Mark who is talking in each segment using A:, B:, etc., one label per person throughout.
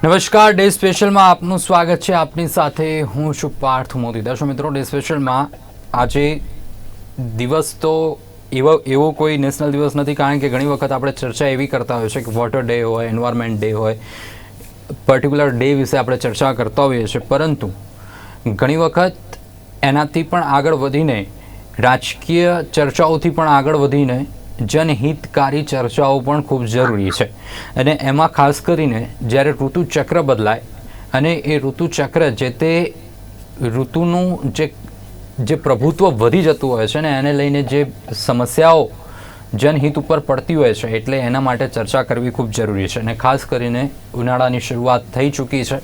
A: નમસ્કાર, ડે સ્પેશિયલમાં આપનું સ્વાગત છે. આપની સાથે હું છું પાર્થ મોદી. દર્શક મિત્રો, ડે સ્પેશિયલમાં આજે દિવસ તો એવો કોઈ નેશનલ દિવસ નથી, કારણ કે ઘણી વખત આપણે ચર્ચા એવી કરતા હોઈએ છીએ કે વોટર ડે હોય, એન્વાયરમેન્ટ ડે હોય, પર્ટિક્યુલર ડે વિશે આપણે ચર્ચા કરતા હોઈએ છીએ, પરંતુ ઘણી વખત એનાથી પણ આગળ વધીને, રાજકીય ચર્ચાઓથી પણ આગળ વધીને જનહિતકારી ચર્ચાઓ પણ ખૂબ જરૂરી છે. અને એમાં ખાસ કરીને જ્યારે ઋતુચક્ર બદલાય અને એ ઋતુચક્ર જે તે ઋતુનું જે પ્રભુત્વ વધી જતું હોય છે ને, એને લઈને જે સમસ્યાઓ જનહિત ઉપર પડતી હોય છે, એટલે એના માટે ચર્ચા કરવી ખૂબ જરૂરી છે. અને ખાસ કરીને ઉનાળાની શરૂઆત થઈ ચૂકી છે.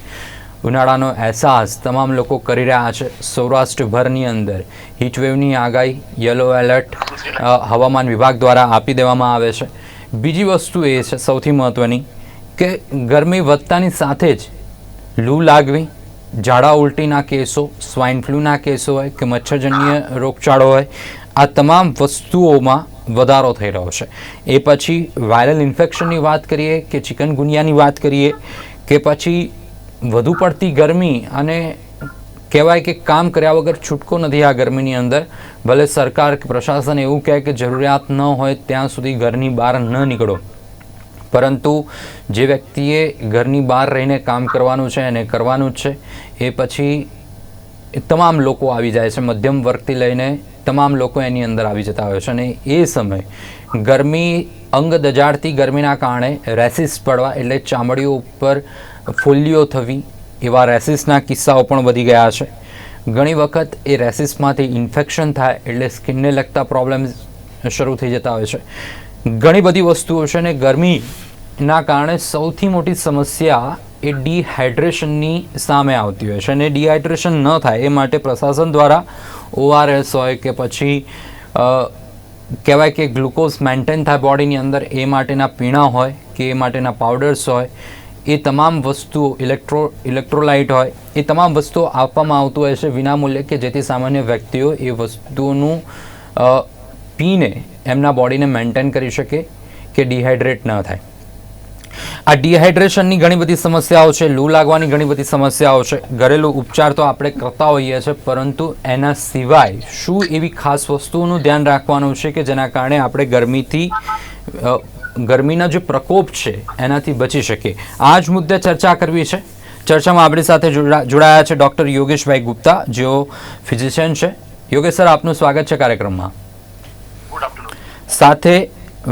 A: ઉનાળાનો અહેસાસ તમામ લોકો કરી રહ્યા છે. સૌરાષ્ટ્રભરની અંદર હીટવેવની આગાહી, યલો એલર્ટ હવામાન વિભાગ દ્વારા આપી દેવામાં આવે છે. બીજી વસ્તુ એ છે સૌથી મહત્ત્વની, કે ગરમી વધતાની સાથે જ લૂ લાગવી, ઝાડા ઉલટીના કેસો, સ્વાઇન ફ્લૂના કેસો હોય કે મચ્છરજન્ય રોગચાળો હોય, આ તમામ વસ્તુઓમાં વધારો થઈ રહ્યો છે. એ પછી વાયરલ ઇન્ફેક્શનની વાત કરીએ કે ચિકનગુનિયાની વાત કરીએ કે પછી વધુ પડતી ગરમી, અને કહેવાય કે કામ કર્યા વગર છૂટકો નથી આ ગરમીની અંદર. ભલે સરકાર કે પ્રશાસન એવું કહે કે જરૂરિયાત ન હોય ત્યાં સુધી ઘરની બહાર ન નીકળો, પરંતુ જે વ્યક્તિએ ઘરની બહાર રહીને કામ કરવાનું છે એને કરવાનું જ છે. એ પછી તમામ લોકો આવી જાય છે, મધ્યમ વર્ગથી લઈને તમામ લોકો એની અંદર આવી જતા હોય છે. અને એ સમય ગરમી, અંગ દજાડતી ગરમીના કારણે રેસિસ પડવા, એટલે ચામડીઓ ઉપર ફોલ્લીઓ થવી, એવા રેસિસના કિસ્સાઓ પણ વધી ગયા છે. ઘણી વખત એ રેસિસમાંથી ઇન્ફેક્શન થાય એટલે સ્કિનને લગતા પ્રોબ્લેમ્સ શરૂ થઈ જતા હોય છે. ઘણી બધી વસ્તુઓ છે. ને ગરમીના કારણે સૌથી મોટી સમસ્યા એ ડિહાઇડ્રેશનની સામે આવતી હોય છે. અને ડિહાઇડ્રેશન ન થાય એ માટે પ્રશાસન દ્વારા ORS હોય કે પછી કહેવાય કે ગ્લુકોઝ મેન્ટેન થાય બોડીની અંદર, એ માટેના પીણા હોય કે એ માટેના પાવડર્સ હોય, એ તમામ વસ્તુઓ, ઇલેક્ટ્રોલાઇટ હોય, એ તમામ વસ્તુઓ આપવામાં આવતું હોય છે વિનામૂલ્યે, કે જેથી સામાન્ય વ્યક્તિઓ એ વસ્તુઓનું પીને એમના બોડીને મેન્ટેન કરી શકે કે ડિહાઇડ્રેટ ન થાય. આ ડિહાઇડ્રેશનની ઘણી બધી સમસ્યાઓ છે, લૂ લાગવાની ઘણી બધી સમસ્યાઓ છે. ઘરેલું ઉપચાર તો આપણે કરતા હોઈએ છીએ, પરંતુ એના સિવાય શું એવી ખાસ વસ્તુઓનું ધ્યાન રાખવાનું છે કે જેના કારણે આપણે ગરમીના જે પ્રકોપ છે એનાથી બચી શકીએ? આ જ મુદ્દે ચર્ચા કરવી છે. ચર્ચામાં આપણી સાથે જોડાયા છે ડૉક્ટર યોગેશભાઈ ગુપ્તા, જેઓ ફિઝિશિયન છે. યોગેશ સર, આપનું સ્વાગત છે કાર્યક્રમમાં. સાથે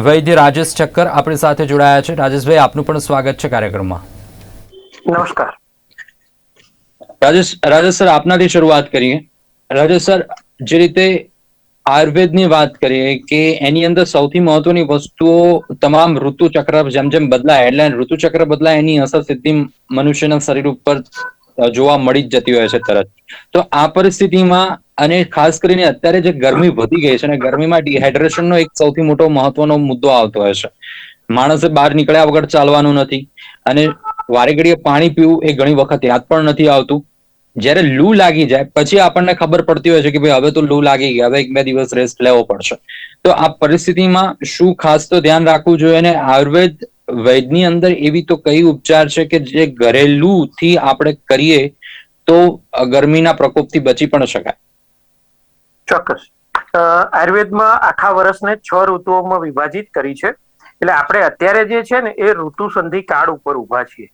A: વૈદ્ય રાજેશ ઠક્કર આપણી સાથે જોડાયા છે. રાજેશભાઈ, આપનું પણ સ્વાગત છે કાર્યક્રમમાં.
B: નમસ્કાર.
A: રાજેશ સર, આપનાથી શરૂઆત કરીએ. રાજેશ સર, જે રીતે આયુર્વેદની વાત કરીએ કે એની અંદર સૌથી મહત્વની વસ્તુઓ તમામ ઋતુચક્ર જેમ જેમ બદલાય, એટલે ઋતુચક્ર બદલાય એની અસર સીધી મનુષ્યના શરીર ઉપર જોવા મળી જ જતી હોય છે તરત. તો આ પરિસ્થિતિમાં, અને ખાસ કરીને અત્યારે જે ગરમી વધી ગઈ છે, અને ગરમીમાં ડિહાઇડ્રેશનનો એક સૌથી મોટો મહત્વનો મુદ્દો આવતો હોય છે. માણસે બહાર નીકળ્યા વગર ચાલવાનું નથી, અને વારે ઘડીએ પાણી પીવું એ ઘણી વખત યાદ પણ નથી આવતું. જ્યારે લૂ લાગી જાય પછી આપણને ખબર પડતી હોય છે કે ભાઈ હવે તો લૂ લાગી ગઈ, હવે 1-2 દિવસ રેસ્ટ લેવો પડશે. તો આ પરિસ્થિતિમાં શું ખાસ તો ધ્યાન રાખવું જોઈએ? અને આયુર્વેદ વૈદની અંદર એવી તો કઈ ઉપચાર છે કે જે ઘરેલુથી આપણે કરીએ તો ગરમીના પ્રકોપથી બચી પણ શકાય?
B: ચોક્કસ. આયુર્વેદમાં આખા વર્ષને 6 ઋતુઓમાં વિભાજિત કરી છે. એટલે આપણે અત્યારે જે છે ને એ ઋતુ સંધિ કાળ ઉપર ઉભા છીએ.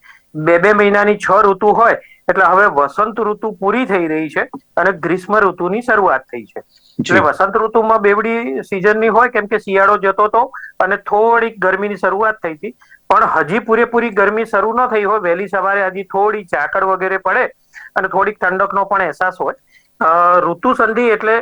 B: 2-2 મહિનાની 6 ઋતુ હોય, એટલે હવે વસંત ઋતુ પૂરી થઈ રહી છે અને ગ્રીષ્મ ઋતુની શરૂઆત થઈ છે. એટલે વસંત ઋતુમાં બેવડી સિઝનની હોય, કેમ કે શિયાળો જતો હતો અને થોડીક ગરમીની શરૂઆત થઈ હતી. પણ હજી પૂરેપૂરી ગરમી શરૂ ન થઈ હોય, વહેલી સવારે હજી થોડી ઝાકળ વગેરે પડે અને થોડીક ઠંડકનો પણ અહેસાસ હોય. ઋતુ સંધિ એટલે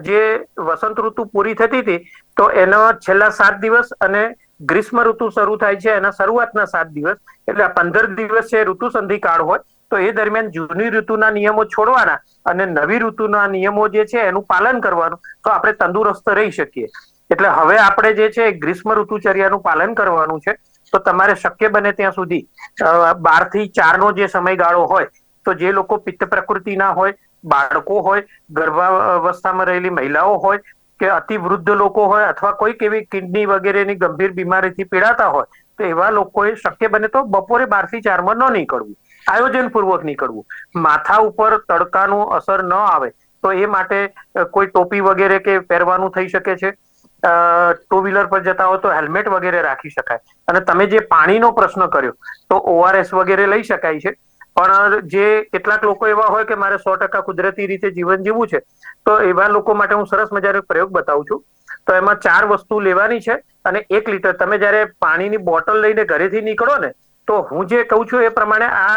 B: જે વસંત ઋતુ પૂરી થતી હતી તો એના છેલ્લા 7 દિવસ અને ગ્રીષ્મ ઋતુ શરૂ થાય છે એના શરૂઆતના 7 દિવસ, એટલે આ 15 દિવસ છે ઋતુ સંધિ કાળ હોય. તો એ દરમિયાન જૂની ઋતુના નિયમો છોડવાના અને નવી ઋતુના નિયમો જે છે એનું પાલન કરવાનું, તો આપણે તંદુરસ્ત રહી શકીએ. એટલે હવે આપણે જે છે ગ્રીષ્મ ઋતુચર્યાનું પાલન કરવાનું છે. તો તમારે શક્ય બને ત્યાં સુધી 12 થી 4 નો જે સમયગાળો હોય, તો જે લોકો પિત્ત પ્રકૃતિના હોય, બાળકો હોય, ગર્ભાવસ્થામાં રહેલી મહિલાઓ હોય કે અતિ વૃદ્ધ લોકો હોય, અથવા કોઈક એવી કિડની વગેરેની ગંભીર બીમારીથી પીડાતા હોય, તો એવા લોકોએ શક્ય બને તો બપોરે 12 થી 4 ન નીકળવું, આયોજનપૂર્વક નીકળવું. માથા ઉપર તડકાનું અસર ન આવે તો એ માટે કોઈ ટોપી વગેરે કે પહેરવાનું થઈ શકે છે. ટુ વ્હીલર પર જતા હોય તો હેલ્મેટ વગેરે રાખી શકાય. અને તમે જે પાણીનો પ્રશ્ન કર્યો તો ORS વગેરે લઈ શકાય છે. પણ જે કેટલાક લોકો એવા હોય કે મારે 100% કુદરતી રીતે જીવન જીવવું છે, તો એવા લોકો માટે હું સરસ મજાનો પ્રયોગ બતાવું છું. તો એમાં 4 વસ્તુ લેવાની છે અને 1 લીટર. તમે જયારે પાણીની બોટલ લઈને ઘરેથી નીકળો ને, તો હું જે કહું છું એ પ્રમાણે આ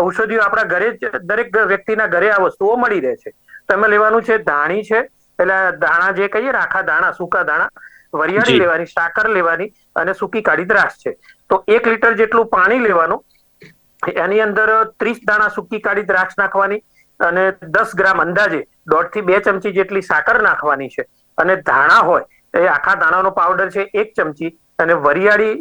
B: ઔષધિઓ આપણા ઘરે જ, દરેક વ્યક્તિના ઘરે આ વસ્તુઓ મળી રહે છે. તમે લેવાનું છે ધાણી છે, એટલે દાણા જે કહીએ ને, આખા દાણા, સૂકા દાણા, વરિયાળી
A: જી
B: લેવાની, સાકર લેવાની અને સૂકી કાળી દ્રાક્ષ છે. તો 1 લીટર જેટલું પાણી લેવાનું, એની અંદર 30 દાણા સૂકી કાળી દ્રાક્ષ નાખવાની અને 10 ગ્રામ અંદાજે 1.5 થી 2 ચમચી જેટલી સાકર નાખવાની છે. અને ધાણા હોય એ આખા દાણાનો પાવડર છે 1 ચમચી, અને વરિયાળી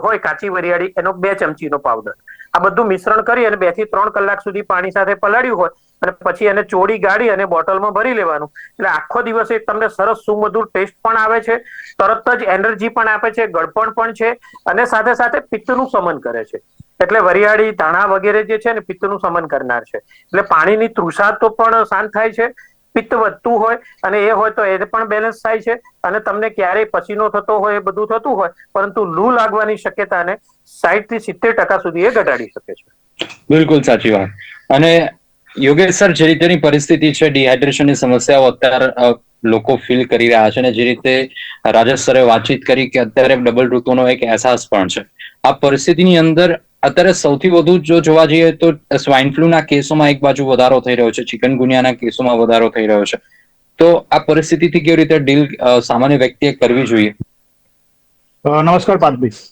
B: હોય કાચી વરિયાળી, એનો 2 ચમચીનો પાવડર. આ બધું મિશ્રણ કરી અને 2 થી 3 કલાક સુધી પાણી સાથે પલાળ્યું હોય અને પછી એને ચોળી ગાળી અને બોટલમાં ભરી લેવાનું. એટલે આખો દિવસ તમને સરસ સુમધુર ટેસ્ટ પણ આવે છે, તરત જ એનર્જી પણ આપે છે, ગળપણ પણ છે, અને સાથે સાથે પિત્તનું શમન કરે છે. એટલે વરિયાળી, ધાણા વગેરે જે છે ને, પિત્તનું શમન કરનાર છે. એટલે પાણીની તૃષા તો પણ શાંત થાય છે, પિત્ત વધતું હોય અને એ હોય તો એ પણ બેલેન્સ થાય છે. અને તમને ક્યારેય પસીનો થતો હોય, એ બધું થતું હોય, પરંતુ લૂ લાગવાની શક્યતાને 60 થી 70% સુધી એ ઘટાડી શકે છે.
A: બિલકુલ સાચી વાત. અને યોગેશ સર, જે રીતેની પરિસ્થિતિ છે, ડિહાઇડ્રેશનની સમસ્યાઓ અત્યારે લોકો ફીલ કરી રહ્યા છે, અને જે રીતે રાજેશ સરે વાતચીત કરી કે અત્યારે ડબલ ઋતુનો એક અહેસાસ પણ છે, આ પરિસ્થિતિની અંદર અત્યારે સૌથી વધુ જો જોવા જઈએ તો સ્વાઇન ફ્લૂના કેસોમાં એક બાજુ વધારો થઈ રહ્યો છે, ચિકનગુનિયાના કેસોમાં વધારો થઈ રહ્યો છે. તો આ પરિસ્થિતિથી કેવી રીતે ડીલ સામાન્ય વ્યક્તિએ કરવી જોઈએ?
C: નમસ્કાર પાર્થભાઈ.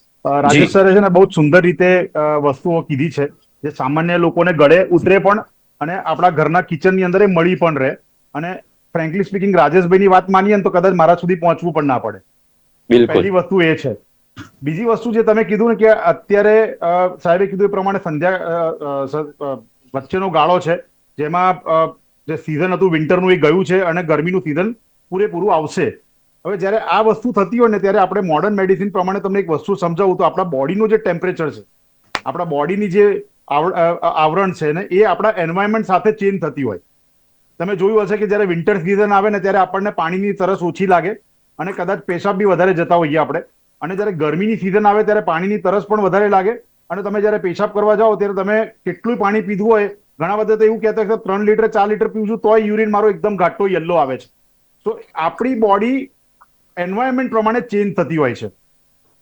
C: રાજેશ સરે છે ને બહુ સુંદર રીતે વસ્તુઓ કીધી છે, જે સામાન્ય લોકોને ગળે ઉતરે પણ અને આપણા ઘરના કિચનની અંદર એ મળી પણ રહે. અને ફ્રેન્કલી સ્પીકિંગ, રાજેશભાઈની વાત માનીએ ને તો કદાચ મારા સુધી પહોંચવું પણ ના પડે. પહેલી વસ્તુ એ છે. બીજી વસ્તુ જે તમે કીધું ને કે અત્યારે સાહેબે કીધું એ પ્રમાણે સંધ્યા વચ્ચેનો ગાળો છે, જેમાં જે સિઝન હતું વિન્ટરનું એ ગયું છે અને ગરમીનું સિઝન પૂરેપૂરું આવશે. હવે જ્યારે આ વસ્તુ થતી હોય ને, ત્યારે આપણે મોડર્ન મેડિસિન પ્રમાણે તમને એક વસ્તુ સમજાવું તો આપણા બોડીનું જે ટેમ્પરેચર છે, આપણા બોડીની જે આવરણ છે ને, એ આપણા એન્વાયરમેન્ટ સાથે ચેન્જ થતી હોય. તમે જોયું હશે કે જ્યારે વિન્ટર સિઝન આવે ને, ત્યારે આપણને પાણીની તરસ ઓછી લાગે અને કદાચ પેશાબ બી વધારે જતા હોઈએ આપણે. અને જ્યારે ગરમીની સિઝન આવે ત્યારે પાણીની તરસ પણ વધારે લાગે. અને તમે જ્યારે પેશાબ કરવા જાઓ ત્યારે તમે કેટલું પાણી પીધું હોય, ઘણા બધા તો એવું કહેતા કે 3 લીટર 4 લીટર પીવું છું તોય યુરિન મારો એકદમ ઘાટો યલો આવે છે. તો આપણી બોડી એન્વાયરમેન્ટ પ્રમાણે ચેન્જ થતી હોય છે.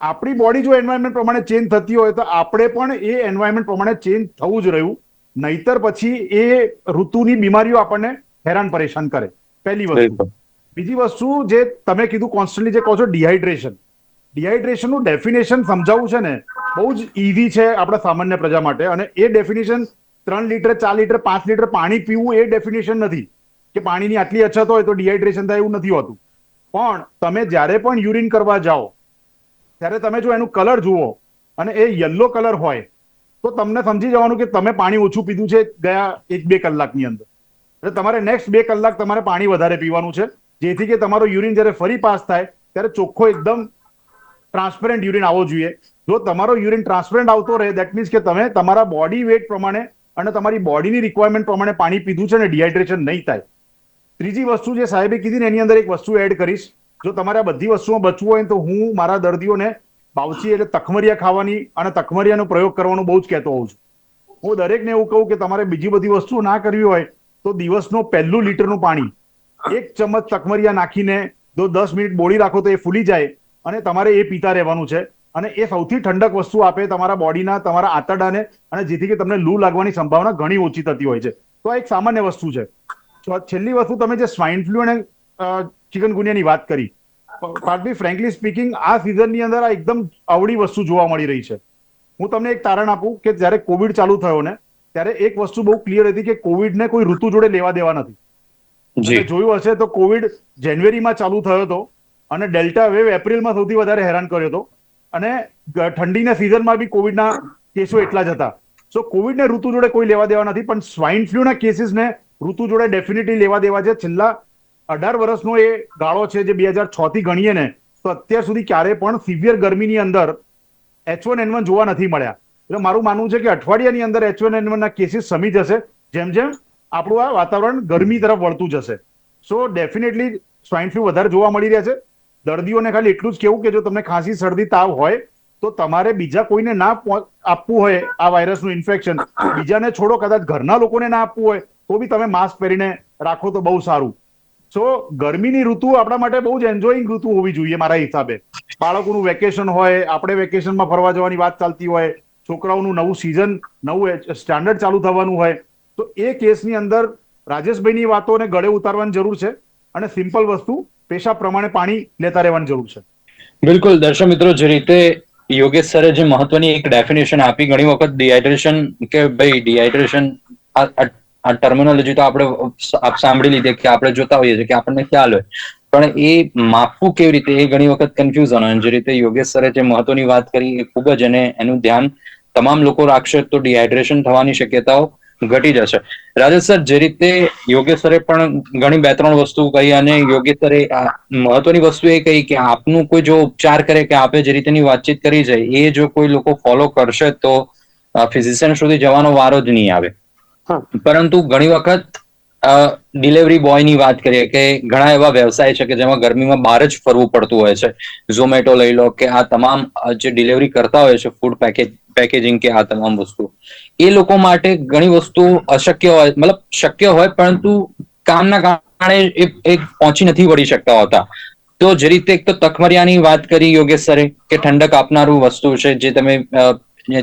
C: આપણી બોડી જો એન્વાયરમેન્ટ પ્રમાણે ચેન્જ થતી હોય તો આપણે પણ એ એન્વાયરમેન્ટ પ્રમાણે ચેન્જ થવું જ રહ્યું, નહીતર પછી એ ઋતુની બીમારીઓ આપણને હેરાન પરેશાન કરે. પહેલી વસ્તુ. બીજી વસ્તુ જે તમે કીધું કોન્સ્ટન્ટલી જે કહો છો ડિહાઇડ્રેશન, ડિહાઇડ્રેશનનું ડેફિનેશન સમજાવવું છે ને, બહુ જ ઇઝી છે આપણા સામાન્ય પ્રજા માટે. અને એ ડેફિનેશન 3 લીટર 4 લીટર 5 લીટર પાણી પીવું એ ડેફિનેશન નથી કે પાણીની આટલી અછત હોય તો ડિહાઇડ્રેશન થાય, એવું નથી હોતું. પણ તમે જ્યારે પણ યુરિન કરવા જાઓ ત્યારે તમે જો એનું કલર જુઓ અને એ યલો કલર હોય તો તમને સમજી જવાનું કે તમે પાણી ઓછું પીધું છે ગયા 1-2 કલાકની અંદર. એટલે તમારે નેક્સ્ટ 2 કલાક તમારે પાણી વધારે પીવાનું છે, જેથી કે તમારો યુરિન જ્યારે ફરી પાસ થાય ત્યારે ચોખ્ખો એકદમ ટ્રાન્સપેરન્ટ યુરિન આવવો જોઈએ. જો તમારો યુરિન ટ્રાન્સપેરન્ટ આવતો રહે, દેટ મીન્સ કે તમે તમારા બોડી વેટ પ્રમાણે અને તમારી બોડીની રિક્વાયરમેન્ટ પ્રમાણે પાણી પીધું છે ને, ડિહાઇડ્રેશન નહીં થાય. ત્રીજી વસ્તુ જે સાહેબે કીધી ને, એની અંદર એક વસ્તુ એડ કરીશ. જો તમારે આ બધી વસ્તુઓ બચવું હોય તો હું મારા દર્દીઓને બાવચી એટલે તખમરિયા ખાવાની અને તખમરિયાનો પ્રયોગ કરવાનો બહુ જ કહેતો હોઉં છું. હું દરેકને એવું કહું કે તમારે બીજી બધી વસ્તુઓ ના કરવી હોય તો દિવસનું 1 લીટરનું પાણી 1 ચમચ તખમરિયા નાખીને જો 10 મિનિટ બોળી રાખો તો એ ફૂલી જાય અને તમારે એ પીતા રહેવાનું છે. અને એ સૌથી ઠંડક વસ્તુ આપે તમારા બોડીના, તમારા આંતરડાને, અને જેથી કે તમને લૂ લાગવાની સંભાવના ઘણી ઓછી થતી હોય છે. તો આ એક સામાન્ય વસ્તુ છે. છેલ્લી વસ્તુ, તમે જે સ્વાઇન ફ્લુ અને ચિકનગુનિયાની વાત કરી, પાર્થભાઈ, ફ્રેન્કલી સ્પીકિંગ આ સિઝનની અંદર આ એકદમ અવળી વસ્તુ જોવા મળી રહી છે. હું તમને એક તારણ આપું કે જ્યારે કોવિડ ચાલુ થયો ને, ત્યારે એક વસ્તુ બહુ ક્લિયર હતી કે કોવિડને કોઈ ઋતુ જોડે લેવા દેવા નથી. તમે જોયું હશે તો કોવિડ જાન્યુઆરીમાં ચાલુ થયો હતો અને ડેલ્ટા વેવ એપ્રિલમાં સૌથી વધારે હેરાન કર્યો હતો. અને ઠંડીના સિઝનમાં બી કોવિડના કેસો એટલા જ હતા. સો કોવિડને ઋતુ જોડે કોઈ લેવા દેવા નથી, પણ સ્વાઇન ફ્લુના કેસીસને ઋતુ જોડે ડેફિનેટલી લેવા દેવા છે. છેલ્લા 18 વર્ષનો એ ગાળો છે, જે 2006 થી ગણીએ ને તો અત્યાર સુધી ક્યારે પણ સિવિયર ગરમીની અંદર H1N1 જોવા નથી મળ્યા. એટલે મારું માનવું છે કે અઠવાડિયાની અંદર H1N1 ના કેસીસ સમી જશે, જેમ જેમ આપણું આ વાતાવરણ ગરમી તરફ વળતું જશે. સો ડેફિનેટલી સ્વાઇન ફ્લુ વધારે જોવા મળી રહ્યા છે. દર્દીઓને ખાલી એટલું જ કેવું કે જો તમને ખાંસી, શરદી, તાવ હોય તો તમારે બીજા કોઈને ના આપવું હોય આ વાયરસનું ઇન્ફેક્શન, બીજાને છોડો, કદાચ ઘરના લોકોને ના આપવું હોય તો બી તમે માસ્ક પહેરીને રાખો તો બહુ સારું. સો ગરમીની ઋતુ આપણા માટે બહુ જ એન્જોયિંગ ઋતુ હોવી જોઈએ મારા હિસાબે. બાળકોનું વેકેશન હોય, આપણે વેકેશનમાં ફરવા જવાની વાત ચાલતી હોય, છોકરાઓનું નવું સિઝન, નવું સ્ટાન્ડર્ડ ચાલુ થવાનું હોય, તો એ કેસની અંદર રાજેશભાઈની વાતોને ગળે ઉતારવાની જરૂર છે અને સિમ્પલ વસ્તુ પેશાબ પ્રમાણે પાણી લેતા રહેવાની જરૂર છે.
A: બિલકુલ દર્શક મિત્રો, જે રીતે યોગેશ સરે જે મહત્વની એક ડેફિનેશન આપી, ઘણી વખત ડિહાઇડ્રેશન કે ભાઈ ડિહાઇડ્રેશન આ ટર્મિનોલોજી તો આપણે સાંભળી લીધી કે આપણે જોતા હોઈએ છીએ કે આપણને ખ્યાલ હોય, પણ એ માપવું કેવી રીતે એ ઘણી વખત કન્ફ્યુઝન હોય. જે રીતે યોગેશ સરે જે મહત્વની વાત કરી એ ખૂબ જ, અને એનું ધ્યાન તમામ લોકો રાખશે તો ડિહાઇડ્રેશન થવાની શક્યતાઓ ઘટી જશે. રાજેશ સર, જે રીતે યોગેશ સરે પણ ઘણી 2-3 વસ્તુ કહી, અને યોગેશ સરે મહત્વની વસ્તુ એ કહી કે આપનું કોઈ જો ઉપચાર કરે કે આપે જે રીતેની વાતચીત કરી છે એ જો કોઈ લોકો ફોલો કરશે તો ફિઝિશિયન સુધી જવાનો વારો જ નહીં આવે. પરંતુ ઘણી વખત ડિલિવરી બોયની વાત કરીએ કે ઘણા એવા વ્યવસાય છે કે જેમાં ગરમીમાં બહાર જ ફરવું પડતું હોય છે. ઝોમેટો લઈ લો કે આ તમામ જે ડિલિવરી કરતા હોય છે, ફૂડ પેકેજિંગ કે આ તમામ વસ્તુ, એ લોકો માટે ઘણી વસ્તુ અશક્ય હોય, મતલબ શક્ય હોય પરંતુ કામના કારણે એ પહોંચી નથી વળી શકતા હોતા. તો જે રીતે એક તો તકમરિયાની વાત કરી યોગેશ સરે કે ઠંડક આપનારું વસ્તુ છે જે તમે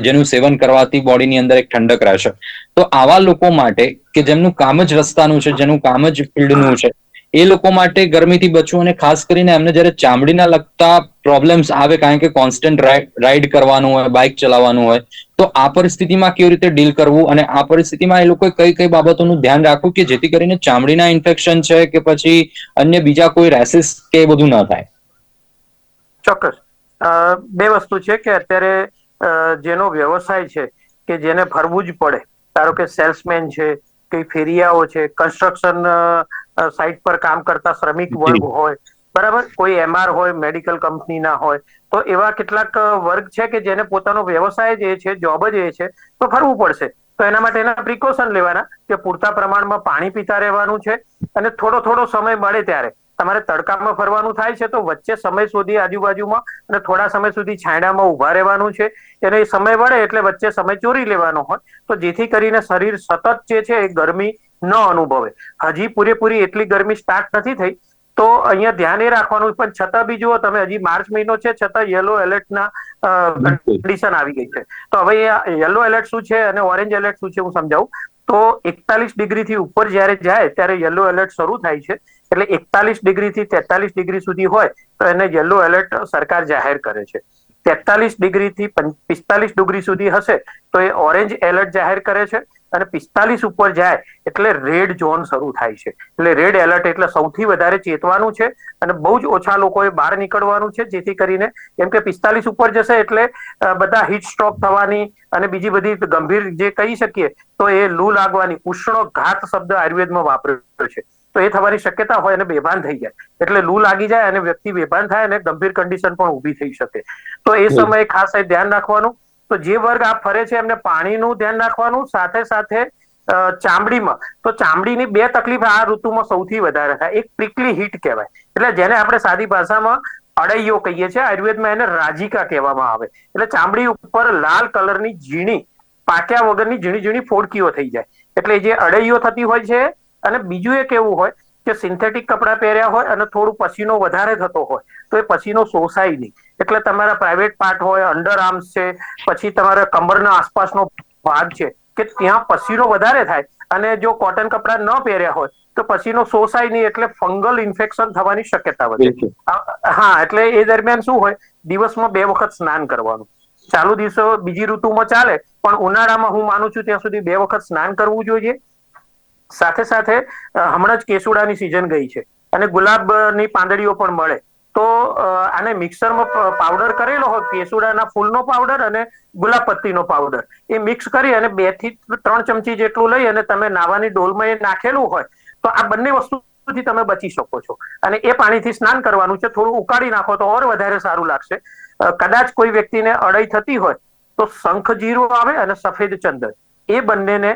A: જેનું સેવન કરવાથી બોડીની અંદર એક ઠંડક રહેશે. તો આવા લોકો માટે કે જેમનું કામ જ રસ્તાનું છે, જેનું કામ જ ફિલ્ડનું છે, એ લોકો માટે ગરમીથી બચવું, અને ખાસ કરીને એમને જ્યારે ચામડીના લગતા પ્રોબ્લેમ્સ આવે, કારણ કે કોન્સ્ટન્ટ રાઇડ કરવાનું હોય, બાઇક ચલાવવાનું હોય, તો આ પરિસ્થિતિમાં કેવી રીતે ડીલ કરવું અને આ પરિસ્થિતિમાં એ લોકોએ કઈ કઈ બાબતોનું ધ્યાન રાખવું કે જેથી કરીને ચામડીના ઇન્ફેક્શન છે કે પછી અન્ય બીજા કોઈ રેસિસ કે એ બધું ન થાય.
B: ચોક્કસ. બે વસ્તુ છે કે અત્યારે જેનો વ્યવસાય છે કે જેને ફરવું જ પડે, ધારો કે સેલ્સમેન છે, કઈ ફેરિયાઓ છે, કન્સ્ટ્રક્શન સાઇટ પર કામ કરતા શ્રમિક વર્ગ હોય, બરાબર, કોઈ MR હોય, મેડિકલ કંપનીના હોય, તો એવા કેટલાક વર્ગ છે કે જેને પોતાનો વ્યવસાય જે છે, જોબ જ એ છે, તો ફરવું પડશે. તો એના માટે એના પ્રિકોશન લેવાના કે પૂરતા પ્રમાણમાં પાણી પીતા રહેવાનું છે, અને થોડો થોડો સમય મળે ત્યારે તમારે તડકામાં ફરવાનું થાય છે તો વચ્ચે સમય શોધી આજુબાજુમાં અને થોડા સમય સુધી છાંયડામાં ઉભા રહેવાનું છે. એને સમય વળે એટલે વચ્ચે સમય ચોરી લેવાનો હોય, તો જેથી કરીને શરીર સતત જે છે એ ગરમી ન અનુભવે. હજી પૂરેપૂરી એટલી ગરમી સ્ટાર્ટ નથી થઈ, તો અહીંયા ધ્યાન એ રાખવાનું. પણ છતાં બી જુઓ તમે, હજી માર્ચ મહિનો છે છતાં યલો એલર્ટના કન્ડિશન આવી ગઈ છે. તો હવે યલો એલર્ટ શું છે અને ઓરેન્જ એલર્ટ શું છે હું સમજાવું. તો 41 ડિગ્રીથી ઉપર જયારે જાય ત્યારે યલો એલર્ટ શરૂ થાય છે. એટલે 41 ડિગ્રીથી 43 ડિગ્રી સુધી હોય તો એને યલો એલર્ટ સરકાર જાહેર કરે છે. 43 ડિગ્રીથી 45 ડિગ્રી સુધી હશે તો એ ઓરેન્જ એલર્ટ જાહેર કરે છે, અને 45 ઉપર જાય એટલે રેડ ઝોન શરૂ થાય છે. એટલે રેડ એલર્ટ એટલે સૌથી વધારે ચેતવાનું છે અને બહુ જ ઓછા લોકોએ બહાર નીકળવાનું છે, જેથી કરીને, કેમ કે 45 ઉપર જશે એટલે બધા હીટ સ્ટ્રોક થવાની અને બીજી બધી ગંભીર જે કહી શકીએ તો એ લૂ લાગવાની, ઉષ્ણઘાત શબ્દ આયુર્વેદમાં વાપર્યો છે, તો એ થવાની શક્યતા હોય અને બેભાન થઈ જાય. એટલે લૂ લાગી જાય અને વ્યક્તિ બેભાન થાય અને ગંભીર કન્ડિશન પણ ઊભી થઈ શકે. તો એ સમયે ખાસ ધ્યાન રાખવાનું. તો જે વર્ગ આ ફરે છે એમને પાણીનું ધ્યાન રાખવાનું, સાથે સાથે ચામડીમાં, તો ચામડીની 2 તકલીફ આ ઋતુમાં સૌથી વધારે થાય. એક પ્રિકલી હીટ કહેવાય, એટલે જેને આપણે સાદી ભાષામાં અળૈયો કહીએ છીએ, આયુર્વેદમાં એને રાજીકા કહેવામાં આવે. એટલે ચામડી ઉપર લાલ કલરની ઝીણી, પાક્યા વગરની ઝીણી ઝીણી ફોડકીઓ થઈ જાય, એટલે જે અળૈયો થતી હોય છે. અને બીજું એક એવું હોય કે સિન્થેટિક કપડાં પહેર્યા હોય અને થોડું પસીનો વધારે થતો હોય તો એ પસીનો શોષાય નહીં. એટલે તમારા પ્રાઇવેટ પાર્ટ હોય, અંડર આર્મ્સ છે, પછી તમારા કમરના આસપાસનો ભાગ છે કે ત્યાં પસીનો વધારે થાય, અને જો કોટન કપડા ન પહેર્યા હોય તો પસીનો શોષાય નહીં, એટલે ફંગલ ઇન્ફેક્શન થવાની શક્યતા વધે. હા, એટલે એ દરમિયાન શું હોય, દિવસમાં 2 વખત સ્નાન કરવાનું. ચાલુ દિવસો બીજી ઋતુમાં ચાલે, પણ ઉનાળામાં હું માનું છું ત્યાં સુધી 2 વખત સ્નાન કરવું જોઈએ. સાથે સાથે હમણાં જ કેસુડાની સિઝન ગઈ છે અને ગુલાબની પાંદડીઓ પણ મળે, તો આને મિક્સરમાં પાવડર કરેલો હોય, કેસુડાના ફૂલનો પાવડર અને ગુલાબ પત્તીનો પાવડર, એ મિક્સ કરી અને 2 થી 3 ચમચી જેટલું લઈ અને તમે નાવાની ડોલમાં એ નાખેલું હોય તો આ બંને વસ્તુ થી તમે બચી શકો છો. અને એ પાણીથી સ્નાન કરવાનું છે. થોડું ઉકાળી નાખો તો ઓર વધારે સારું લાગશે. કદાચ કોઈ વ્યક્તિને અડઈ થતી હોય તો શંખ જીરું આવે અને સફેદ ચંદન, એ બંનેને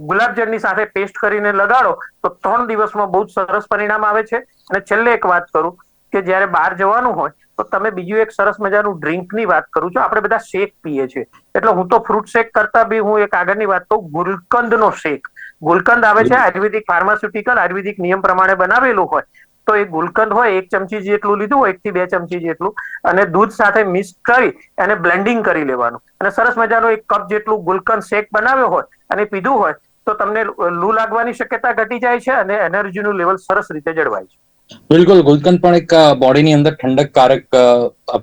B: ગુલાબજળની સાથે પેસ્ટ કરીને લગાડો તો 3 દિવસમાં બહુ જ સરસ પરિણામ આવે છે. અને છેલ્લે એક વાત કરું કે જ્યારે બહાર જવાનું હોય તો તમે બીજું એક સરસ મજાનું ડ્રિંકની વાત કરું છું. આપણે બધા શેક પીએ છીએ, એટલે હું તો ફ્રૂટ શેક કરતા બી હું એક આગળની વાત કહું, ગુલકંદનો શેક. ગુલકંદ આવે છે આયુર્વેદિક ફાર્માસ્યુટિકલ, આયુર્વેદિક નિયમ પ્રમાણે બનાવેલું હોય. તો એ ગુલકંદ હોય 1 ચમચી જેટલું લીધું હોય, 1 થી 2 ચમચી જેટલું, અને દૂધ સાથે મિક્સ કરી એને બ્લેન્ડિંગ કરી લેવાનું અને સરસ મજાનો 1 કપ જેટલું ગુલકંદ શેક બનાવ્યો હોય અને પીધું હોય તો તમને લૂ લાગવાની શક્યતા ઘટી જાય છે અને એનર્જીનું લેવલ સરસ રીતે જળવાય છે.
A: બિલકુલ, ગુલકંદ પણ એક બોડીની અંદર ઠંડકકારક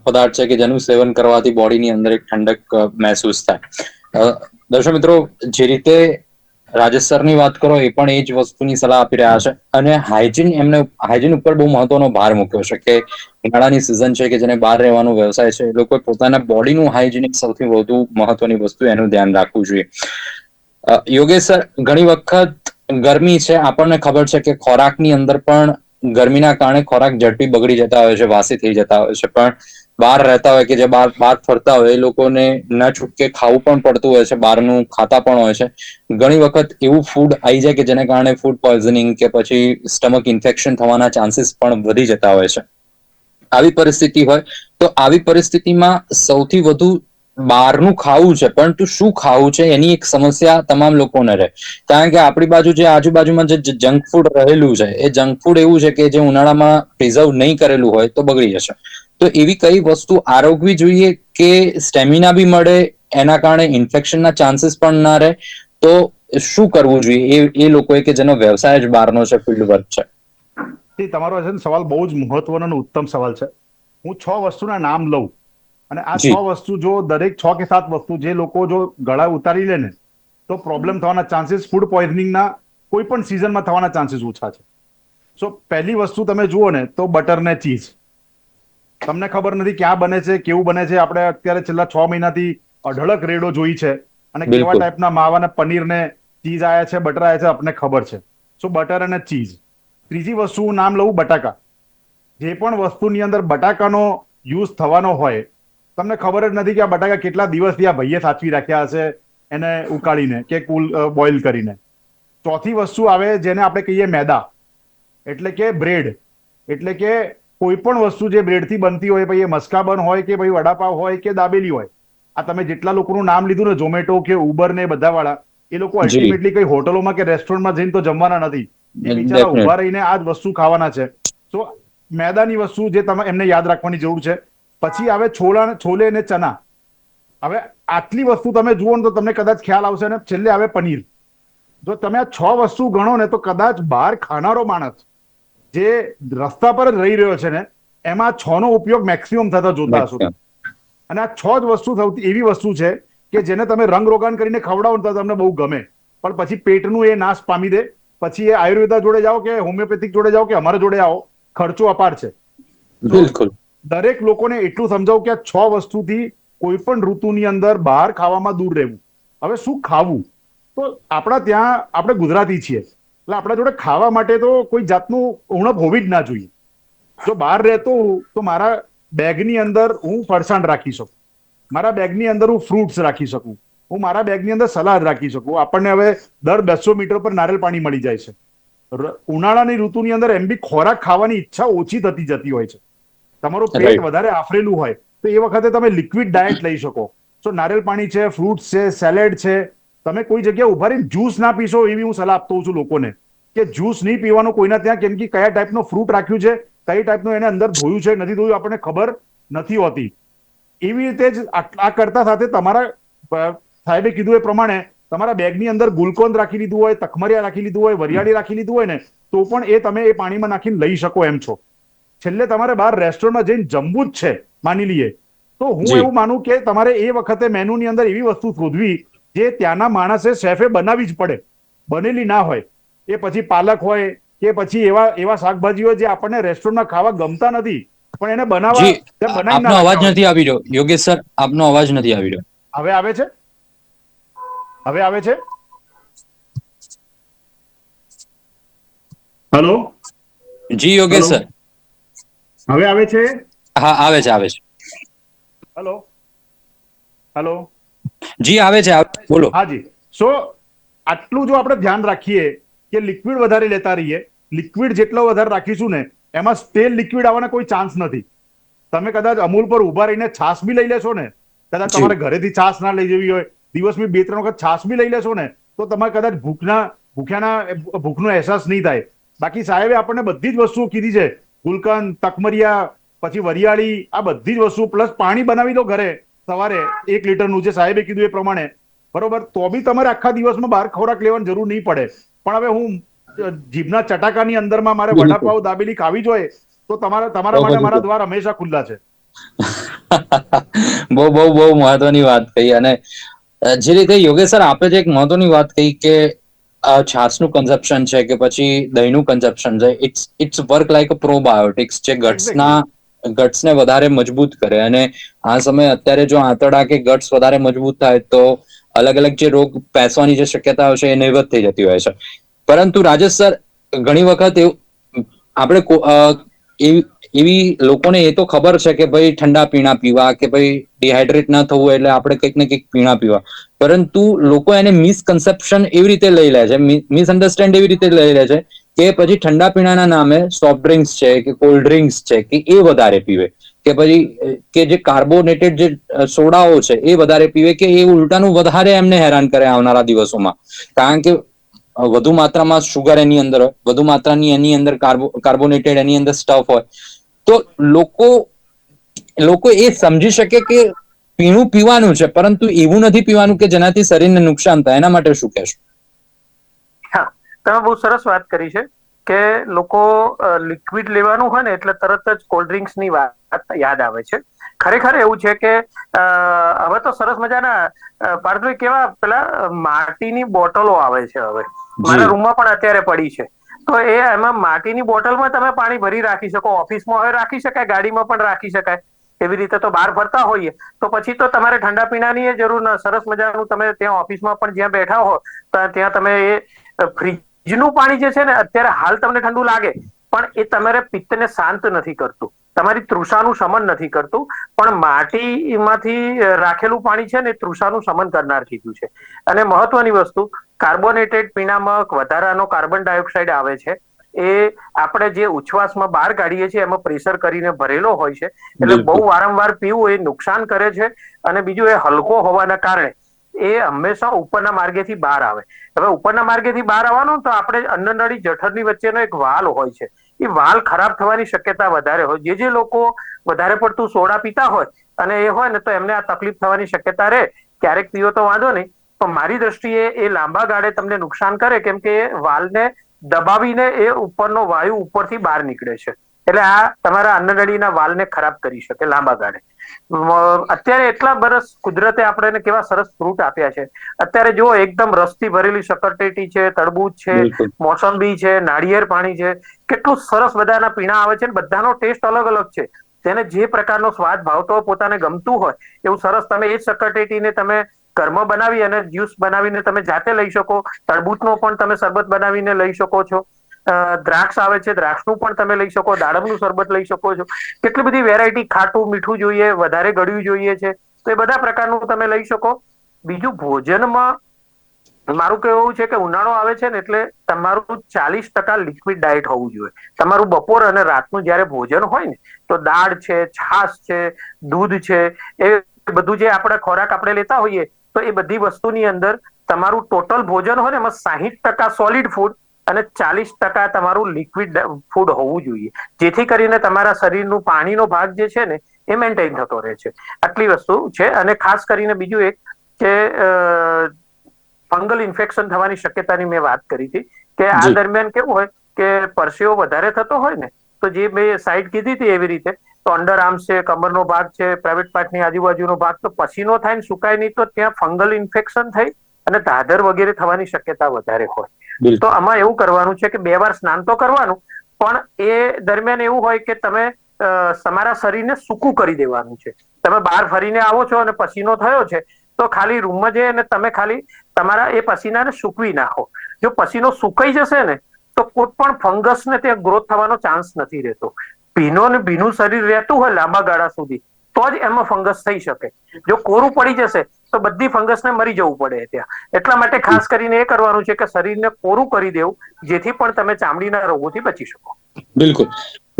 A: પદાર્થ છે કે જેનું સેવન કરવાથી બોડીની અંદર એક ઠંડક મહેસૂસ થાય. દર્શક મિત્રો, જે રીતે રાજેશ સરની વાત કરો એ પણ એ જ વસ્તુની સલાહ આપી રહ્યા છે અને હાઇજીન ઉપર બહુ મહત્વનો ભાર મૂક્યો છે કે ઉનાળાની સિઝન છે કે જેને બહાર રહેવાનો વ્યવસાય છે, એ લોકોએ પોતાના બોડીનું હાઇજીનિક સૌથી વધુ મહત્વની વસ્તુ એનું ધ્યાન રાખવું જોઈએ. યોગેશ સર, ઘણી વખત ગરમી છે, આપણને ખબર છે કે ખોરાકની અંદર પણ ગરમીના કારણે ખોરાક ઝડપી બગડી જતા હોય છે, વાસી થઈ જતા હોય છે, પણ બહાર રહેતા હોય કે જે બહાર ફરતા હોય એ લોકોને ન છૂટકે ખાવું પણ પડતું હોય છે, બહારનું ખાતા પણ હોય છે. ઘણી વખત એવું ફૂડ આવી જાય કે જેને કારણે ફૂડ પોઈઝનિંગ કે પછી સ્ટમક ઇન્ફેક્શન થવાના ચાન્સીસ પણ વધી જતા હોય છે. આવી પરિસ્થિતિ હોય તો આવી પરિસ્થિતિમાં સૌથી વધુ બહારનું ખાવું છે, પરંતુ શું ખાવું છે એની એક સમસ્યા તમામ લોકોને રહે. કારણ કે આપણી બાજુ જે આજુબાજુમાં જે જંક ફૂડ રહેલું છે એ જંક ફૂડ એવું છે કે જે ઉનાળામાં પ્રિઝર્વ નહીં કરેલું હોય તો બગડી જશે. તો એવી કઈ વસ્તુ આરોગવી જોઈએ કે સ્ટેમિના બી મળે, એના કારણે ઇન્ફેક્શનના ચાન્સીસ પણ ના રહે? તો શું કરવું જોઈએ એ લોકોએ કે જેનો વ્યવસાય જ બહારનો છે, ફિલ્ડ વર્ક છે?
C: તમારો છે ને સવાલ બહુ જ મહત્વનો અને ઉત્તમ સવાલ છે. હું 6 વસ્તુના નામ લઉં અને આ 6 વસ્તુ જો દરેક 6 કે 7 વસ્તુ જે લોકો જો ગળા ઉતારી લે ને તો પ્રોબ્લેમ થવાના ચાન્સીસ ફૂડ પોઈઝનિંગના કોઈ પણ સિઝનમાં થવાના ચાન્સીસ ઓછા છે. સો પહેલી વસ્તુ તમે જુઓ ને તો બટર ને ચીઝ. તમને ખબર નથી ક્યાં બને છે, કેવું બને છે. આપણે અત્યારે છેલ્લા 6 મહિનાથી અઢળક રેડો જોઈ છે અને કેવા ટાઈપના માવા ને પનીર ને ચીઝ આયા છે, બટર આયા છે, આપણને ખબર છે. સો બટર અને ચીઝ. ત્રીજી વસ્તુ નામ લઉં બટાકા. જે પણ વસ્તુની અંદર બટાકાનો યુઝ થવાનો હોય, તમને ખબર જ નથી કે આ બટાકા કેટલા દિવસથી આ ભાઈએ સાચવી રાખ્યા હશે એને ઉકાળીને કે બોઇલ કરીને. ચોથી વસ્તુ આવે જેને આપણે કહીએ મેદા, એટલે કે બ્રેડ. એટલે કે કોઈ પણ વસ્તુ જે બ્રેડથી બનતી હોય, ભાઈ એ મસ્કાબન હોય કે ભાઈ વડાપાવ હોય કે દાબેલી હોય, આ તમે જેટલા લોકોનું નામ લીધું ને, ઝોમેટો કે ઉબર ને બધા વાળા, એ લોકો અલ્ટિમેટલી કઈ હોટલોમાં કે રેસ્ટોરન્ટમાં જઈને તો જમવાના નથી. એ બિચારા ઉભા રહીને આ જ વસ્તુ ખાવાના છે. તો મેદાની વસ્તુ જે તમે એમને યાદ રાખવાની જરૂર છે. પછી આવે છોલે અને ચના. હવે આટલી વસ્તુ તમે જુઓ ને તો તમને કદાચ ખ્યાલ આવશે. અને છેલ્લે આવે પનીર. જો તમે આ 6 વસ્તુ ગણો ને તો કદાચ બહાર ખાનારો માણસ જે રસ્તા પર જ રહી રહ્યો છે ને, એમાં 6 નો ઉપયોગ મેક્સિમમ થતા જોતા હશો. અને આ 6 જ વસ્તુ સૌથી એવી વસ્તુ છે કે જેને તમે રંગ રોગાન કરીને ખવડાવો તો તમને બહુ ગમે, પણ પછી પેટનું એ નાશ પામી દે. પછી એ આયુર્વેદા જોડે જાઓ કે હોમિયોપેથિક જોડે જાઓ કે અમારા જોડે આવો, ખર્ચો અપાર છે. બિલકુલ. દરેક લોકોને એટલું સમજાવું કે આ 6 વસ્તુથી કોઈ પણ ઋતુની અંદર બહાર ખાવામાં દૂર રહેવું. હવે શું ખાવું? તો આપણા ત્યાં આપણે ગુજરાતી છીએ એટલે આપણા જોડે ખાવા માટે તો કોઈ જાતનું ઉણપ હોવી જ ના જોઈએ. જો બહાર રહેતો હું તો મારા બેગની અંદર હું ફરસાણ રાખી શકું, મારા બેગની અંદર હું ફ્રૂટ્સ રાખી શકું, હું મારા બેગની અંદર સલાડ રાખી શકું. આપણને હવે દર 200 મીટર પર નારિયેળ પાણી મળી જાય છે. ઉનાળાની ઋતુની અંદર એમ બી ખોરાક ખાવાની ઈચ્છા ઓછી થતી જતી હોય છે. તમારું પેટ વધારે આફરેલું હોય તો એ વખતે તમે લિક્વિડ ડાયટ લઈ શકો. સો નારિયેળ પાણી છે, ફ્રૂટ્સ છે, સેલેડ છે. તમે કોઈ જગ્યાએ ઉભા રહીને જ્યુસ ના પીશો એવી હું સલાહ આપતો હોઉં છું લોકોને કે જ્યુસ નહીં પીવાનું કોઈના ત્યાં, કેમ કે કયા ટાઈપનો ફ્રૂટ રાખ્યું છે, કઈ ટાઈપનું એને અંદર ધોયું છે નથી ધોયું આપણને ખબર નથી હોતી. એવી રીતે જ આ કરતા સાથે તમારા સાહેબે કીધું એ પ્રમાણે તમારા બેગની અંદર ગુલકોંદ રાખી લીધું હોય, તખમરિયા રાખી લીધું હોય, વરિયાળી રાખી લીધું હોય ને તો પણ એ તમે એ પાણીમાં નાખીને લઈ શકો એમ છો. છેલ્લે તમારે બહાર રેસ્ટોરન્ટમાં જઈને જમવું જ છે માની લઈએ તો હું એવું માનું કે તમારે એ વખતે મેનુની અંદર એવી વસ્તુ શોધવી જે ત્યાંના માણસે શેફે બનાવી જ પડે, બનેલી ના હોય. એ પછી પાલક હોય કે પછી એવા શાકભાજી હોય જે આપણને રેસ્ટોરન્ટમાં ખાવા ગમતા નથી, પણ એને બનાવવા
A: આપનો અવાજ નથી આવી રહ્યો યોગેશ સર, આપનો અવાજ નથી આવી રહ્યો.
C: હવે આવે છે? હવે આવે છે? હેલો.
D: જી યોગેશ
C: હેલો.
D: સર.
C: હવે આવે છે?
D: હા આવે છે
C: હેલો. હેલો.
D: જી આવે છે બોલો.
C: હાજી. સો આટલું જો આપણે ધ્યાન રાખીએ કે લિક્વિડ વધારે લેતા રહીએ, લિક્વિડ જેટલો વધારે રાખીશું ને એમાં સ્ટેલ લિક્વિડ આવવાના કોઈ ચાન્સ નથી. તમે કદાચ અમૂલ પર ઉભા રહીને છાશ બી લઈ લેશો ને, કદાચ
D: જી.
C: તમારે ઘરેથી છાશ ના લઈ જવી હોય, દિવસમાં 2-3 વખત છાશ બી લઈ લેશો ને તો તમારે કદાચ ભૂખનો અહેસાસ નહીં થાય. બાકી સાહેબે આપણને બધી જ વસ્તુઓ કીધી છે, ગુલકંદ, તકમરિયા, પછી વરિયાળી, આ બધી જ વસ્તુ પ્લસ પાણી બનાવી દો ઘરે સવારે 1 લીટરનું, જે સાહેબે કીધું એ પ્રમાણે, બરોબર, તો બી તમારે આખા દિવસમાં બહાર ખોરાક લેવાની જરૂર નહીં પડે. પણ હવે હું જીભના ચટાકાની અંદરમાં મારે વડાપાવ દાબેલી ખાવી જોઈએ તો તમારા માટે મારા દ્વાર હંમેશા ખુલ્લા છે.
D: બહુ બહુ બહુ મહત્વની વાત કહી. અને જે રીતે યોગેશ સર આપે જે એક મહત્વની વાત કહી કે છાસનું કન્ઝપ્શન છે કે પછી દહીંનું કન્ઝપ્શન છે, it's work like a probiotics, જે ગટ્સને વધારે મજબૂત કરે. અને આ સમયે અત્યારે જો આંતરડા કે ગટ્સ વધારે મજબૂત થાય તો અલગ અલગ જે રોગ પેસવાની જે શક્યતા હોય છે એ નહીવત થઈ જતી હોય છે. પરંતુ રાજેશ સર, ઘણી વખત આપણે એવી લોકોને એ તો ખબર છે કે ભાઈ ઠંડા પીણા પીવા કે ભાઈ ડિહાઇડ્રેટ ના થવું એટલે આપણે કંઈક ને કંઈક પીણા પીવા, પરંતુ લોકો એને મિસકન્સેપ્શન એવી રીતે લઈ લે છે, મિસઅન્ડરસ્ટેન્ડ એવી રીતે લઈ લે છે કે પછી ઠંડા પીણાના નામે સોફ્ટ ડ્રિંક્સ છે કે કોલ્ડ ડ્રિંક્સ છે કે એ વધારે પીવે, કે પછી કે જે કાર્બોનેટેડ જે સોડાઓ છે એ વધારે પીવે, કે એ ઉલટાનું વધારે એમને હેરાન કરે આવનારા દિવસોમાં. કારણ કે વધુ માત્રામાં શુગર એની અંદર હોય, વધુ માત્રાની એની અંદર કાર્બોનેટેડ એની અંદર સ્ટફ હોય, તો લોકો એ સમજી શકે કે પીણું પીવાનું છે પરંતુ એવું નથી પીવાનું કે જેનાથી શરીરને નુકસાન થાય. એના માટે શું કહેશો?
B: હા, તમે બહુ સરસ વાત કરી છે કે લોકો લિક્વિડ લેવાનું હોય ને એટલે તરત જ કોલ્ડ ડ્રિંક્સ ની વાત યાદ આવે છે. ખરેખર એવું છે કે હવે તો સરસ મજાના પાર્થભાઈ કેવા પેલા માટીની બોટલો આવે છે. હવે મારા રૂમમાં પણ અત્યારે પડી છે. તો એમાં માટીની બોટલમાં તમે પાણી ભરી રાખી શકો, ઓફિસમાં હવે રાખી શકાય, ગાડીમાં પણ રાખી શકાય. એવી રીતે તો બહાર ફરતા હોઈએ તો પછી તો તમારે ઠંડા પીણાની જરૂર ન. સરસ મજાનું તમે ત્યાં ઓફિસમાં પણ જ્યાં બેઠા હો ત્યાં તમે એ ફ્રીજનું પાણી જે છે ને, અત્યારે હાલ તમને ઠંડુ લાગે પણ એ તમારે પિત્તને શાંત નથી કરતું, તમારી તૃષાનું શમન નથી કરતું. પણ માટીમાંથી રાખેલું પાણી છે ને એ તૃષાનું શમન કરનાર કીધું છે. અને મહત્વની વસ્તુ, કાર્બોનેટેડ પીણામાં વધારાનો કાર્બન ડાયોક્સાઇડ આવે છે. એ આપણે જે ઉચ્છ્વાસમાં બહાર કાઢીએ છીએ એમાં પ્રેશર કરીને ભરેલો હોય છે, એટલે બહુ વારંવાર પીવું એ નુકસાન કરે છે. અને બીજું, એ હલકો હોવાના કારણે એ હંમેશા ઉપરના માર્ગેથી બહાર આવે. હવે ઉપરના માર્ગેથી બહાર આવવાનું તો આપણે અન્નનળી જઠરની વચ્ચેનો એક વાલ હોય છે, એ વાલ ખરાબ થવાની શક્યતા વધારે હોય. જે લોકો વધારે પડતું સોડા પીતા હોય અને એ હોય ને તો એમને આ તકલીફ થવાની શક્યતા રહે. ક્યારેક પીવો તો વાંધો નહીં, પણ મારી દ્રષ્ટિએ એ લાંબા ગાળે તમને નુકસાન કરે, કેમ કે એ વાલને દબાવીને એ ઉપરનો વાયુ ઉપરથી બહાર નીકળે છે. એટલે આ તમારા અન્નનળીના વાલને ખરાબ કરી શકે લાંબા ગાળે. અત્યારે એટલા બરસ કુદરતે આપણે કેવા સરસ ફ્રૂટ આપ્યા છે. અત્યારે જો એકદમ રસથી ભરેલી શકરટેટી છે, તરબૂચ છે, મોસંબી છે, નાળિયેર પાણી છે, કેટલું સરસ બધાના પીણા આવે છે. બધાનો ટેસ્ટ અલગ અલગ છે. તેને જે પ્રકારનો સ્વાદ ભાવતો પોતાને ગમતું હોય એવું સરસ તમે એ શકરટેટીને તમે ઘરમાં બનાવી અને જ્યુસ બનાવીને તમે જાતે લઈ શકો. તરબૂચનો પણ તમે શરબત બનાવીને લઈ શકો છો. દ્રાક્ષ આવે છે, દ્રાક્ષનું પણ તમે લઈ શકો, દાડમનું શરબત લઈ શકો છો. કેટલી બધી વેરાયટી, ખાટું મીઠું જોઈએ, વધારે ગળ્યું જોઈએ છે, તો એ બધા પ્રકારનું તમે લઈ શકો. બીજું, ભોજનમાં મારું કહેવું છે કે ઉનાળો આવે છે ને એટલે તમારું 40% લિક્વિડ ડાયટ હોવું જોઈએ. તમારું બપોર અને રાતનું જયારે ભોજન હોય ને તો દાળ છે, છાશ છે, દૂધ છે, એ બધું જે આપણે ખોરાક આપણે લેતા હોઈએ તો એ બધી વસ્તુની અંદર તમારું ટોટલ ભોજન હોય ને એમાં 60% સોલિડ ફૂડ અને 40% તમારું લિક્વિડ ફૂડ હોવું જોઈએ, જેથી કરીને તમારા શરીરનું પાણીનો ભાગ જે છે ને એ મેન્ટેન થતો રહે છે. આટલી વસ્તુ છે. અને ખાસ કરીને બીજું એક કે ફંગલ ઇન્ફેક્શન થવાની શક્યતાની મેં વાત કરી હતી કે આ દરમિયાન કેવું હોય કે પરસેવો વધારે થતો હોય ને તો જે મેં સાઈડ કીધી હતી એવી રીતે, તો અંડર આર્મ્સ છે, કમરનો ભાગ છે, પ્રાઇવેટ પાર્ટની આજુબાજુનો ભાગ, તો પસીનો થાય ને સુકાય નહીં તો ત્યાં ફંગલ ઇન્ફેક્શન થઈ અને ધાધર વગેરે થવાની શક્યતા વધારે હોય. તો આમાં એવું કરવાનું છે કે 2 વાર સ્નાન તો કરવાનું, પણ એ દરમિયાન એવું હોય કે તમે તમારા શરીરને સૂકું કરી દેવાનું છે. તમે બહાર ફરીને આવો છો અને પસીનો થયો છે તો ખાલી રૂમમાં જઈ અને તમે ખાલી તમારા એ પસીનાને સૂકવી નાખો. જો પસીનો સુકાઈ જશે ને તો કોઈ પણ ફંગસને ત્યાં ગ્રોથ થવાનો ચાન્સ નથી રહેતો. ભીનું શરીર રહેતું હોય લાંબા ગાળા સુધી તો જ એમાં ફંગસ થઈ શકે. જો કોરું પડી જશે તો બધી ફંગસને મરી જવું પડે ત્યાં. એટલા માટે ખાસ કરીને એ કરવાનું છે કે શરીરને કોરું કરી દેવું, જેથી પણ તમે ચામડીના રોગોથી બચી શકો.
D: બિલકુલ.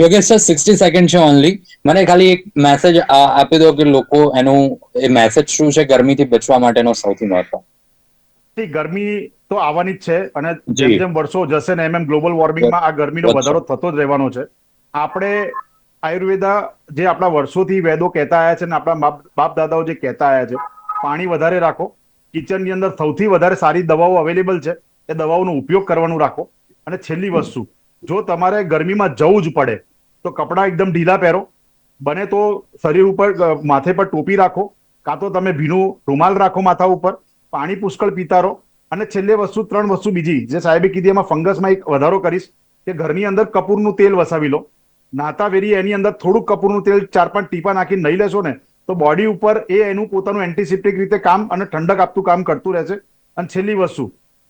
D: યોગેશ સર 60 સેકન્ડ છે ઓનલી. મને ખાલી એક મેસેજ આપી દો કે લોકો એનું એ મેસેજ શું છે ગરમીથી બચવા માટેનો સૌથી મહત્વ.
C: ગરમી તો આવવાની જ છે અને જેમ જેમ વર્ષો જશે ને એમ ગ્લોબલ વોર્મિંગમાં આ ગરમીનો વધારો થતો જ રહેવાનો છે. આપણે આયુર્વેદા જે આપણા વર્ષોથી વેદો કહેતા આવ્યા છે ને આપણા બાપ દાદાઓ જે કહેતા આવ્યા છે, પાણી વધારે રાખો, કિચનની અંદર સૌથી વધારે સારી દવાઓ અવેલેબલ છે એ દવાઓનો ઉપયોગ કરવાનું રાખો. અને છેલ્લી વસ્તુ, જો તમારે ગરમીમાં જવું જ પડે તો કપડાં એકદમ ઢીલા પહેરો, બને તો શરીર ઉપર માથે પર ટોપી રાખો, કાં તો તમે ભીનું રૂમાલ રાખો માથા ઉપર, પાણી પુષ્કળ પીતા રહો. અને છેલ્લે વસ્તુ 3 વસ્તુ બીજી જે સાહેબે કીધી એમાં ફંગસમાં એક વધારો કરીશ કે ઘરની અંદર કપૂરનું તેલ વસાવી લો. નાતા વેરી એની અંદર થોડુંક કપૂરનું તેલ 4-5 ટીપા નાખીને નહીં લેશો ને તો બોડી ઉપર એ એનું પોતાનું એન્ટીસેપ્ટિક રીતે કામ અને ઠંડક આપતું કામ કરતું રહેશે. અને છેલ્લી વસ્તુ,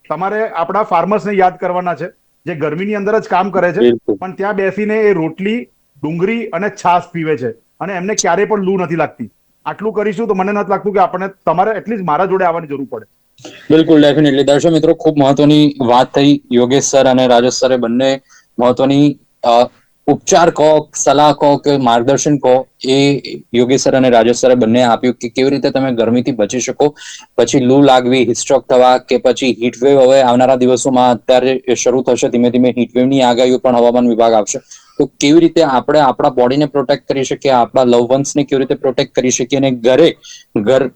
C: તમારે આપણા ફાર્મર્સને યાદ કરવાના છે જે ગરમીની અંદર જ કામ કરે છે પણ ત્યાં બેસીને એ રોટલી, ડુંગળી અને છાશ પીવે છે અને એમને ક્યારેય પણ લૂ નથી લાગતી. આટલું કરીશું તો મને નથી લાગતું કે આપણને તમારે એટલીસ્ટ મારા જોડે આવવાની જરૂર પડે.
D: બિલકુલ, ડેફિનેટલી. દર્શક મિત્રો, ખૂબ મહત્વની વાત થઈ. યોગેશ સર અને રાજેશ સરે બંને મહત્વની ઉપચાર કહો, સલાહ કહો કે માર્ગદર્શન કહો, એ યોગેશ સર અને રાજેશ સરે બંને આપ્યું કે કેવી રીતે તમે ગરમીથી બચી શકો, પછી લૂ લાગવી, હિટસ્ટ્રોક થવા કે પછી હીટવેવ હવે આવનારા દિવસોમાં અત્યારે શરૂ થશે, ધીમે ધીમે હીટવેવની આગાહીઓ પણ હવામાન વિભાગ આપશે. તો કેવી રીતે આપણે આપણા બોડીને પ્રોટેક્ટ કરી શકીએ, આપણા લવ વન્સને કેવી રીતે પ્રોટેક્ટ કરી શકીએ, અને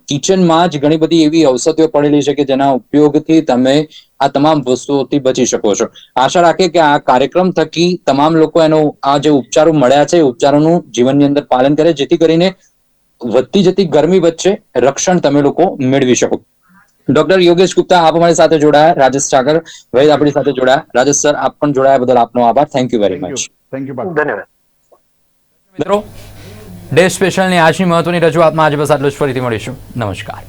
D: કિચનમાં જ ઘણી બધી એવી ઔષધિઓ પડેલી છે કે જેના ઉપયોગથી તમે આ તમામ વસ્તુઓથી બચી શકો છો. આશા રાખીએ કે આ કાર્યક્રમ થકી તમામ લોકો એનો આ જે ઉપચારો મળ્યા છે એ ઉપચારોનું જીવનની અંદર પાલન કરે, જેથી કરીને વધતી જતી ગરમી વચ્ચે રક્ષણ તમે લોકો મેળવી શકો. ડોક્ટર યોગેશ ગુપ્તા આપ અમારી સાથે જોડાયા, રાજેશ સાગર વૈદ આપણી સાથે જોડાયા. રાજેશ સર, આપ પણ જોડાયા બદલ આપનો આભાર. Thank you very much.
C: Thank you.
B: ધન્યવાદ
A: મિત્રો. ડે સ્પેશિયલની આજની મહત્વની રજૂઆતમાં આજે બસ આટલું જ. ફરીથી મળીશું. નમસ્કાર.